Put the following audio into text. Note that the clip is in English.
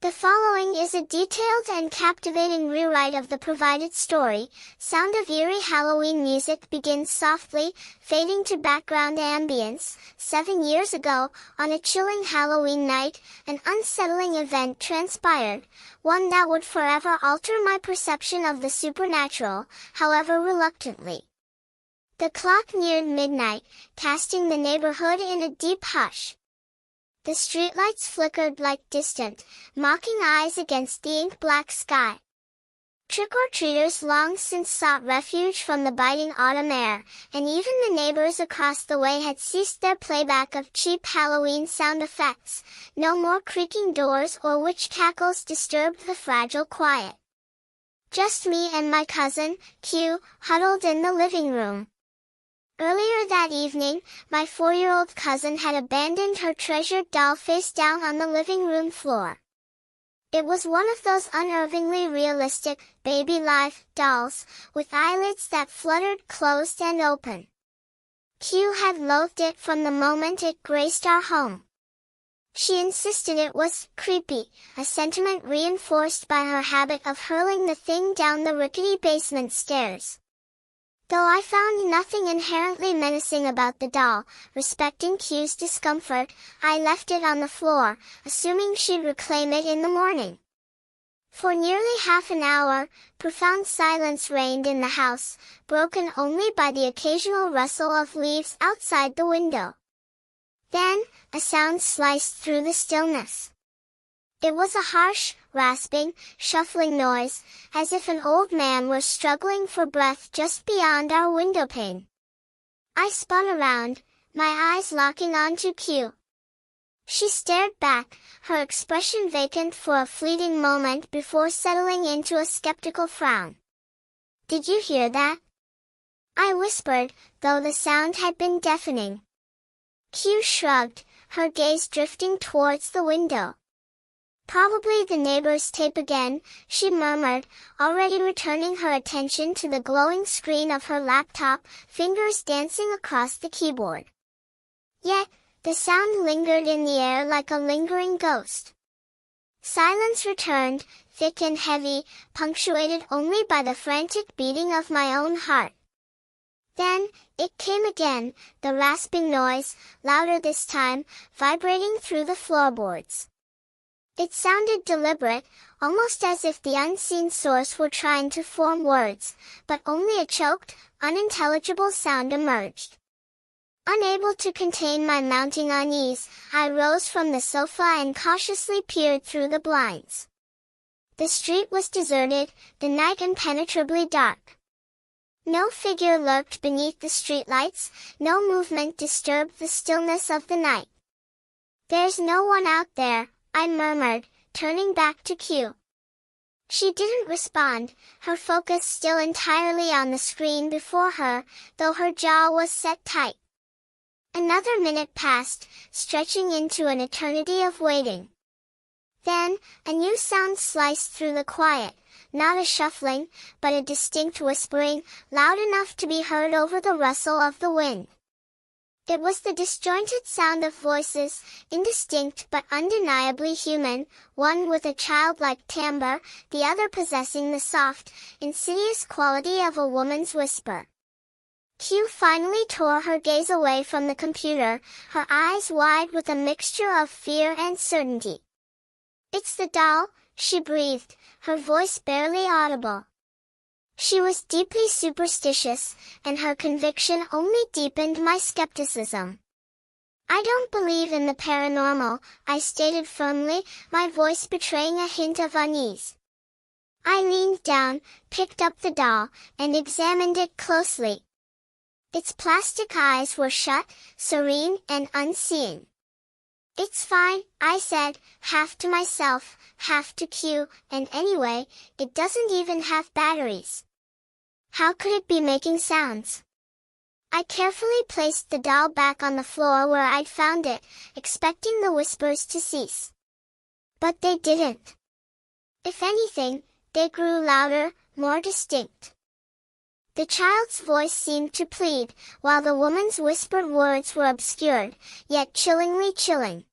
The following is a detailed and captivating rewrite of the provided story. Sound of eerie Halloween music begins softly, fading to background ambience. 7 years ago, on a chilling Halloween night, an unsettling event transpired, one that would forever alter my perception of the supernatural, however reluctantly. The clock neared midnight, casting the neighborhood in a deep hush. The streetlights flickered like distant, mocking eyes against the ink-black sky. Trick-or-treaters long since sought refuge from the biting autumn air, and even the neighbors across the way had ceased their playback of cheap Halloween sound effects. No more creaking doors or witch cackles disturbed the fragile quiet. Just me and my cousin, Q, huddled in the living room. Earlier that evening, my 4-year-old cousin had abandoned her treasured doll face down on the living room floor. It was one of those unnervingly realistic, baby-life dolls, with eyelids that fluttered closed and open. Q had loathed it from the moment it graced our home. She insisted it was creepy, a sentiment reinforced by her habit of hurling the thing down the rickety basement stairs. Though I found nothing inherently menacing about the doll, respecting Q's discomfort, I left it on the floor, assuming she'd reclaim it in the morning. For nearly half an hour, profound silence reigned in the house, broken only by the occasional rustle of leaves outside the window. Then, a sound sliced through the stillness. It was a harsh, rasping, shuffling noise, as if an old man were struggling for breath just beyond our windowpane. I spun around, my eyes locking onto Q. She stared back, her expression vacant for a fleeting moment before settling into a skeptical frown. "Did you hear that?" I whispered, though the sound had been deafening. Q shrugged, her gaze drifting towards the window. "Probably the neighbor's tape again," she murmured, already returning her attention to the glowing screen of her laptop, fingers dancing across the keyboard. Yet, the sound lingered in the air like a lingering ghost. Silence returned, thick and heavy, punctuated only by the frantic beating of my own heart. Then, it came again, the rasping noise, louder this time, vibrating through the floorboards. It sounded deliberate, almost as if the unseen source were trying to form words, but only a choked, unintelligible sound emerged. Unable to contain my mounting unease, I rose from the sofa and cautiously peered through the blinds. The street was deserted, the night impenetrably dark. No figure lurked beneath the streetlights, no movement disturbed the stillness of the night. "There's no one out there," I murmured, turning back to Q. She didn't respond, her focus still entirely on the screen before her, though her jaw was set tight. Another minute passed, stretching into an eternity of waiting. Then, a new sound sliced through the quiet, not a shuffling, but a distinct whispering, loud enough to be heard over the rustle of the wind. It was the disjointed sound of voices, indistinct but undeniably human, one with a childlike timbre, the other possessing the soft, insidious quality of a woman's whisper. Q finally tore her gaze away from the computer, her eyes wide with a mixture of fear and certainty. "It's the doll," she breathed, her voice barely audible. She was deeply superstitious, and her conviction only deepened my skepticism. "I don't believe in the paranormal," I stated firmly, my voice betraying a hint of unease. I leaned down, picked up the doll, and examined it closely. Its plastic eyes were shut, serene and unseeing. "It's fine," I said, half to myself, half to Q, "and anyway, it doesn't even have batteries. How could it be making sounds?" I carefully placed the doll back on the floor where I'd found it, expecting the whispers to cease. But they didn't. If anything, they grew louder, more distinct. The child's voice seemed to plead, while the woman's whispered words were obscured, yet chillingly chilling.